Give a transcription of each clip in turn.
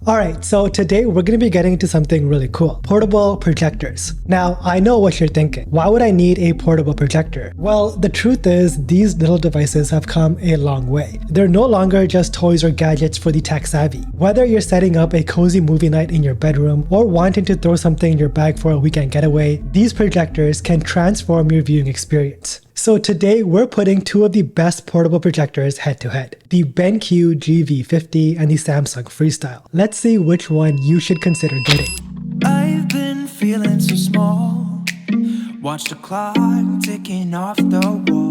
Alright, so today we're going to be getting into something really cool. Portable projectors. Now, I know what you're thinking. Why would I need a portable projector? Well, the truth is these little devices have come a long way. They're no longer just toys or gadgets for the tech savvy. Whether you're setting up a cozy movie night in your bedroom or wanting to throw something in your bag for a weekend getaway, these projectors can transform your viewing experience. So today we're putting two of the best portable projectors head to head, the BenQ GV50 and the Samsung Freestyle. Let's see which one you should consider getting. I've been feeling so small. Watch the clock ticking off the wall.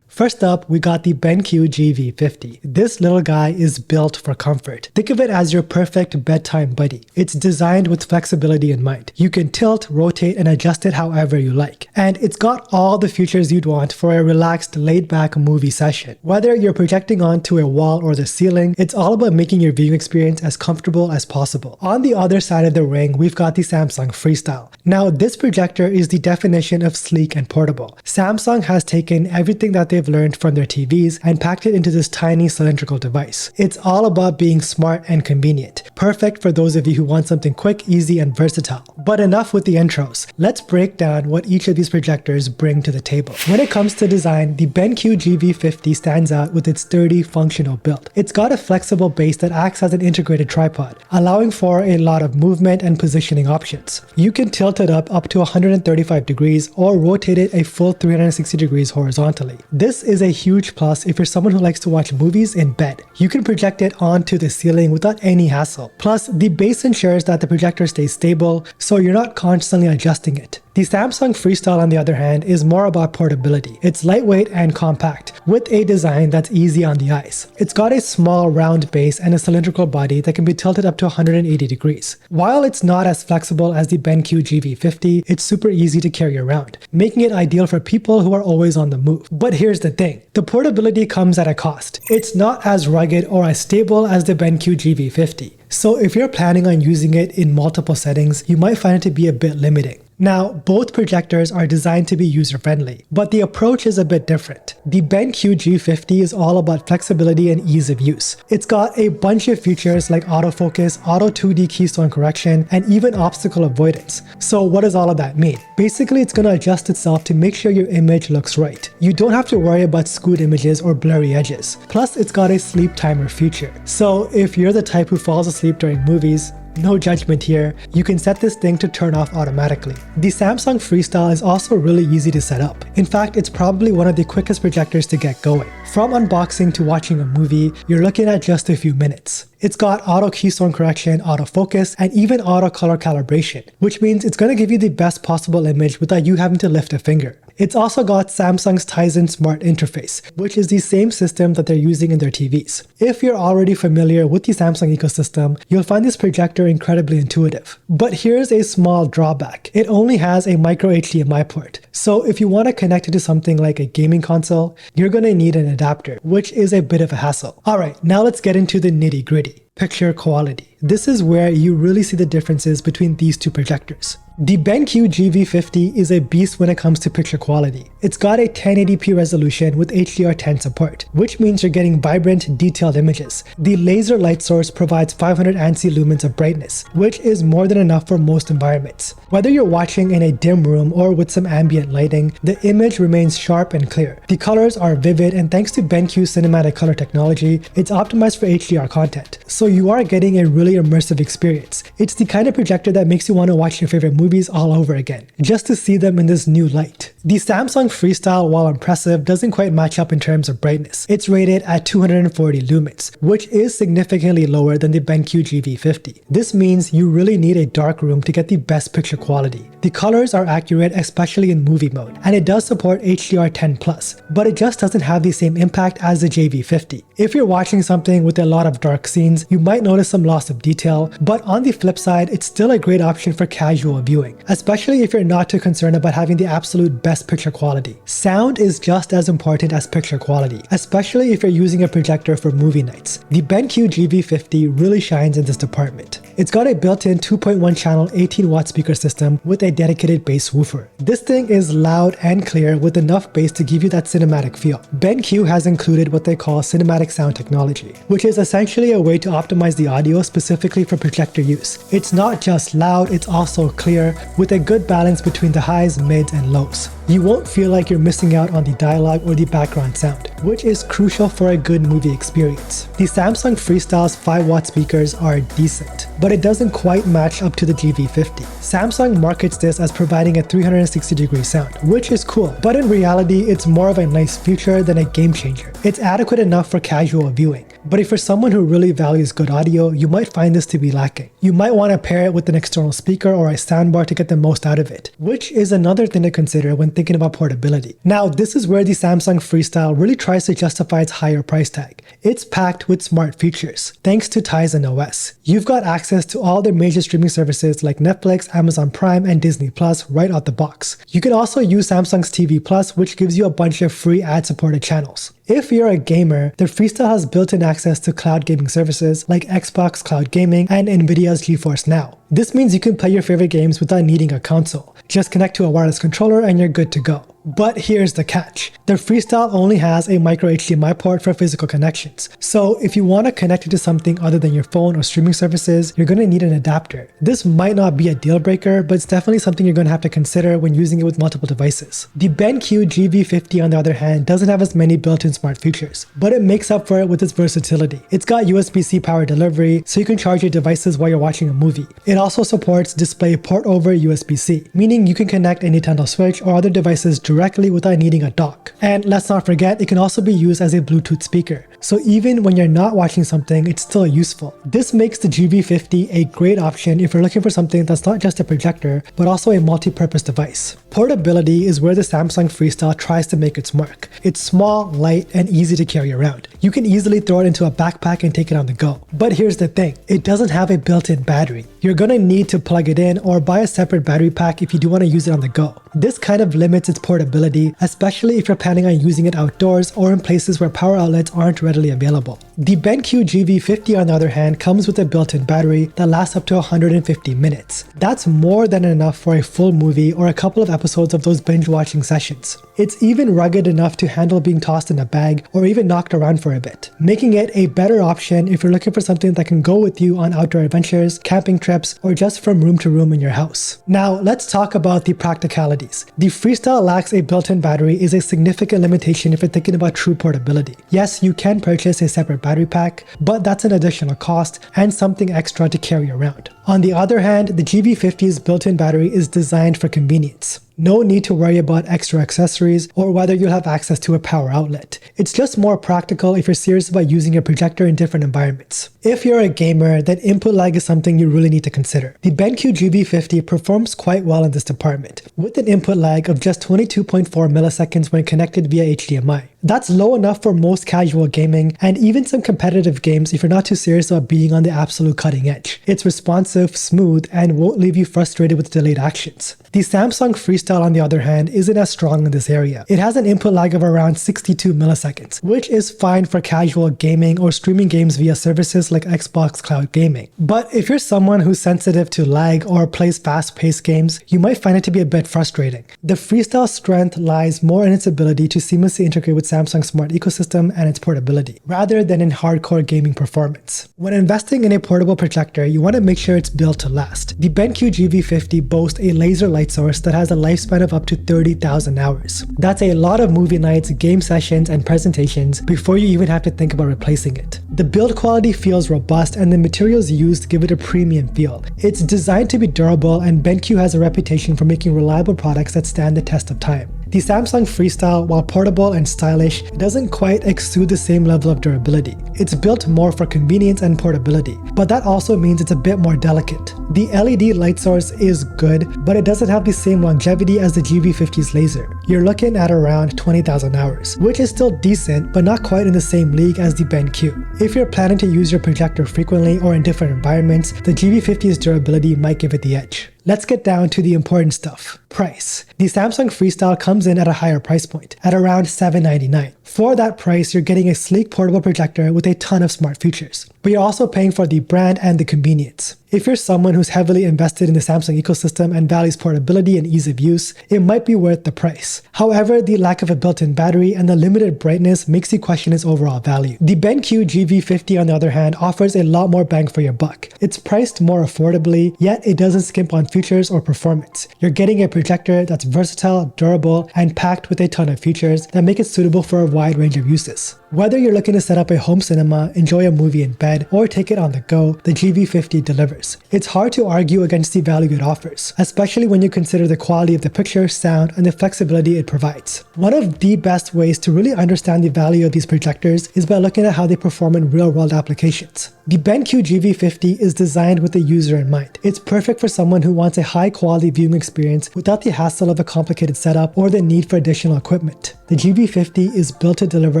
First up, we got the BenQ GV50. This little guy is built for comfort. Think of it as your perfect bedtime buddy. It's designed with flexibility in mind. You can tilt, rotate, and adjust it however you like. And it's got all the features you'd want for a relaxed, laid-back movie session. Whether you're projecting onto a wall or the ceiling, it's all about making your viewing experience as comfortable as possible. On the other side of the ring, we've got the Samsung Freestyle. Now, this projector is the definition of sleek and portable. Samsung has taken everything that they've learned from their TVs and packed it into this tiny cylindrical device. It's all about being smart and convenient. Perfect for those of you who want something quick, easy, and versatile. But enough with the intros. Let's break down what each of these projectors bring to the table. When it comes to design, the BenQ GV50 stands out with its sturdy, functional build. It's got a flexible base that acts as an integrated tripod, allowing for a lot of movement and positioning options. You can tilt it up to 135 degrees or rotate it a full 360 degrees horizontally. This is a huge plus if you're someone who likes to watch movies in bed. You can project it onto the ceiling without any hassle. Plus, the base ensures that the projector stays stable, so you're not constantly adjusting it. The Samsung Freestyle, on the other hand, is more about portability. It's lightweight and compact, with a design that's easy on the eyes. It's got a small round base and a cylindrical body that can be tilted up to 180 degrees. While it's not as flexible as the BenQ GV50, it's super easy to carry around, making it ideal for people who are always on the move. But here's the thing, the portability comes at a cost. It's not as rugged or as stable as the BenQ GV50. So if you're planning on using it in multiple settings, you might find it to be a bit limiting. Now, both projectors are designed to be user-friendly, but the approach is a bit different. The BenQ G50 is all about flexibility and ease of use. It's got a bunch of features like autofocus, auto 2D keystone correction, and even obstacle avoidance. So what does all of that mean? Basically, it's going to adjust itself to make sure your image looks right. You don't have to worry about skewed images or blurry edges. Plus, it's got a sleep timer feature. So if you're the type who falls asleep during movies, no judgment here, you can set this thing to turn off automatically. The Samsung Freestyle is also really easy to set up. In fact, it's probably one of the quickest projectors to get going. From unboxing to watching a movie, you're looking at just a few minutes. It's got auto keystone correction, autofocus, and even auto color calibration, which means it's going to give you the best possible image without you having to lift a finger. It's also got Samsung's Tizen Smart Interface, which is the same system that they're using in their TVs. If you're already familiar with the Samsung ecosystem, you'll find this projector incredibly intuitive. But here's a small drawback. It only has a micro HDMI port. So if you want to connect it to something like a gaming console, you're going to need an adapter, which is a bit of a hassle. Alright, now let's get into the nitty-gritty. Picture quality. This is where you really see the differences between these two projectors. The BenQ GV50 is a beast when it comes to picture quality. It's got a 1080p resolution with HDR10 support, which means you're getting vibrant, detailed images. The laser light source provides 500 ANSI lumens of brightness, which is more than enough for most environments. Whether you're watching in a dim room or with some ambient lighting, the image remains sharp and clear. The colors are vivid, and thanks to BenQ's cinematic color technology, it's optimized for HDR content. So you are getting a really immersive experience. It's the kind of projector that makes you want to watch your favorite movies all over again, just to see them in this new light. The Samsung Freestyle, while impressive, doesn't quite match up in terms of brightness. It's rated at 240 lumens, which is significantly lower than the BenQ GV50. This means you really need a dark room to get the best picture quality. The colors are accurate, especially in movie mode, and it does support HDR10+, but it just doesn't have the same impact as the GV50. If you're watching something with a lot of dark scenes, you might notice some loss of detail, but on the flip side, it's still a great option for casual viewing, especially if you're not too concerned about having the absolute best picture quality. Sound is just as important as picture quality, especially if you're using a projector for movie nights. The BenQ GV50 really shines in this department. It's got a built-in 2.1 channel 18 watt speaker system with a dedicated bass woofer. This thing is loud and clear with enough bass to give you that cinematic feel. BenQ has included what they call cinematic sound technology, which is essentially a way to optimize the audio specifically for projector use. It's not just loud, it's also clear with a good balance between the highs, mids, and lows. You won't feel like you're missing out on the dialogue or the background sound, which is crucial for a good movie experience. The Samsung Freestyle's 5 watt speakers are decent, but it doesn't quite match up to the GV50. Samsung markets this as providing a 360-degree sound, which is cool, but in reality it's more of a nice feature than a game changer. It's adequate enough for casual viewing, but if you're someone who really values good audio, you might find this to be lacking. You might want to pair it with an external speaker or a soundbar to get the most out of it, which is another thing to consider when thinking about portability. Now, this is where the Samsung Freestyle really tries to justify its higher price tag. It's packed with smart features, thanks to Tizen OS. You've got access to all their major streaming services like Netflix, Amazon Prime, and Disney Plus right out the box. You can also use Samsung's TV Plus, which gives you a bunch of free ad-supported channels. If you're a gamer, the Freestyle has built-in access to cloud gaming services like Xbox Cloud Gaming and Nvidia's GeForce Now. This means you can play your favorite games without needing a console. Just connect to a wireless controller and you're good to go. But here's the catch. The Freestyle only has a micro HDMI port for physical connections. So if you want to connect it to something other than your phone or streaming services, you're going to need an adapter. This might not be a deal breaker, but it's definitely something you're going to have to consider when using it with multiple devices. The BenQ GV50 on the other hand doesn't have as many built-in smart features, but it makes up for it with its versatility. It's got USB-C power delivery, so you can charge your devices while you're watching a movie. It also supports display port over USB-C, meaning you can connect a Nintendo Switch or other devices directly without needing a dock. And let's not forget, it can also be used as a Bluetooth speaker. So even when you're not watching something, it's still useful. This makes the GV50 a great option if you're looking for something that's not just a projector, but also a multi-purpose device. Portability is where the Samsung Freestyle tries to make its mark. It's small, light, and easy to carry around. You can easily throw it into a backpack and take it on the go. But here's the thing, it doesn't have a built-in battery. You're gonna need to plug it in or buy a separate battery pack if you do want to use it on the go. This kind of limits its portability, especially if you're planning on using it outdoors or in places where power outlets aren't readily available. The BenQ GV50 on the other hand comes with a built-in battery that lasts up to 150 minutes. That's more than enough for a full movie or a couple of episodes of those binge watching sessions. It's even rugged enough to handle being tossed in a bag or even knocked around for a bit, making it a better option if you're looking for something that can go with you on outdoor adventures, camping trips, or just from room to room in your house. Now let's talk about the practicalities. The Freestyle lacks a built-in battery is a significant limitation if you're thinking about true portability. Yes, you can purchase a separate battery pack, but that's an additional cost and something extra to carry around. On the other hand, the GV50's built-in battery is designed for convenience. No need to worry about extra accessories or whether you'll have access to a power outlet. It's just more practical if you're serious about using a projector in different environments. If you're a gamer, then input lag is something you really need to consider. The BenQ GV50 performs quite well in this department, with an input lag of just 22.4 milliseconds when connected via HDMI. That's low enough for most casual gaming and even some competitive games if you're not too serious about being on the absolute cutting edge. It's responsive, smooth, and won't leave you frustrated with delayed actions. The Samsung Freestyle on the other hand isn't as strong in this area. It has an input lag of around 62 milliseconds, which is fine for casual gaming or streaming games via services like Xbox Cloud Gaming. But if you're someone who's sensitive to lag or plays fast-paced games, you might find it to be a bit frustrating. The Freestyle's strength lies more in its ability to seamlessly integrate with Samsung's smart ecosystem and its portability, rather than in hardcore gaming performance. When investing in a portable projector, you want to make sure it's built to last. The BenQ GV50 boasts a laser light source that has a lifespan of up to 30,000 hours. That's a lot of movie nights, game sessions, and presentations before you even have to think about replacing it. The build quality feels robust and the materials used give it a premium feel. It's designed to be durable, and BenQ has a reputation for making reliable products that stand the test of time. The Samsung Freestyle, while portable and stylish, doesn't quite exude the same level of durability. It's built more for convenience and portability, but that also means it's a bit more delicate. The LED light source is good, but it doesn't have the same longevity as the GV50's laser. You're looking at around 20,000 hours, which is still decent, but not quite in the same league as the BenQ. If you're planning to use your projector frequently or in different environments, the GV50's durability might give it the edge. Let's get down to the important stuff. Price. The Samsung Freestyle comes in at a higher price point, at around $799. For that price, you're getting a sleek portable projector with a ton of smart features, but you're also paying for the brand and the convenience. If you're someone who's heavily invested in the Samsung ecosystem and values portability and ease of use, it might be worth the price. However, the lack of a built-in battery and the limited brightness makes you question its overall value. The BenQ GV50, on the other hand, offers a lot more bang for your buck. It's priced more affordably, yet it doesn't skimp on features or performance. You're getting a projector that's versatile, durable, and packed with a ton of features that make it suitable for a wide range of uses. Whether you're looking to set up a home cinema, enjoy a movie in bed, or take it on the go, the GV50 delivers. It's hard to argue against the value it offers, especially when you consider the quality of the picture, sound, and the flexibility it provides. One of the best ways to really understand the value of these projectors is by looking at how they perform in real-world applications. The BenQ GV50 is designed with the user in mind. It's perfect for someone who wants a high-quality viewing experience without the hassle of a complicated setup or the need for additional equipment. The GV50 is built to deliver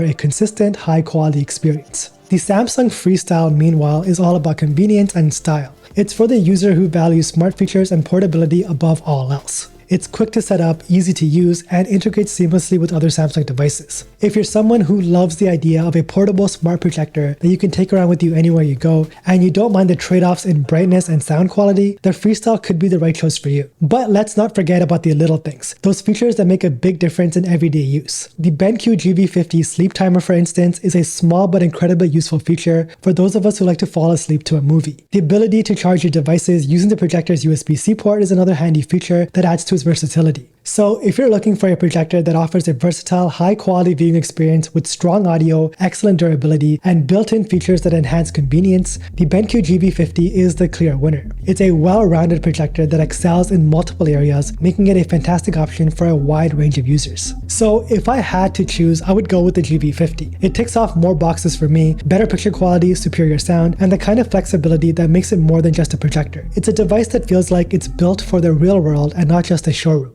a consistent, high-quality experience. The Samsung Freestyle, meanwhile, is all about convenience and style. It's for the user who values smart features and portability above all else. It's quick to set up, easy to use, and integrates seamlessly with other Samsung devices. If you're someone who loves the idea of a portable smart projector that you can take around with you anywhere you go, and you don't mind the trade-offs in brightness and sound quality, the Freestyle could be the right choice for you. But let's not forget about the little things, those features that make a big difference in everyday use. The BenQ GV50 sleep timer, for instance, is a small but incredibly useful feature for those of us who like to fall asleep to a movie. The ability to charge your devices using the projector's USB-C port is another handy feature that adds to its versatility. So if you're looking for a projector that offers a versatile, high-quality viewing experience with strong audio, excellent durability, and built-in features that enhance convenience, the BenQ GV50 is the clear winner. It's a well-rounded projector that excels in multiple areas, making it a fantastic option for a wide range of users. So if I had to choose, I would go with the GV50. It ticks off more boxes for me: better picture quality, superior sound, and the kind of flexibility that makes it more than just a projector. It's a device that feels like it's built for the real world and not just a showroom.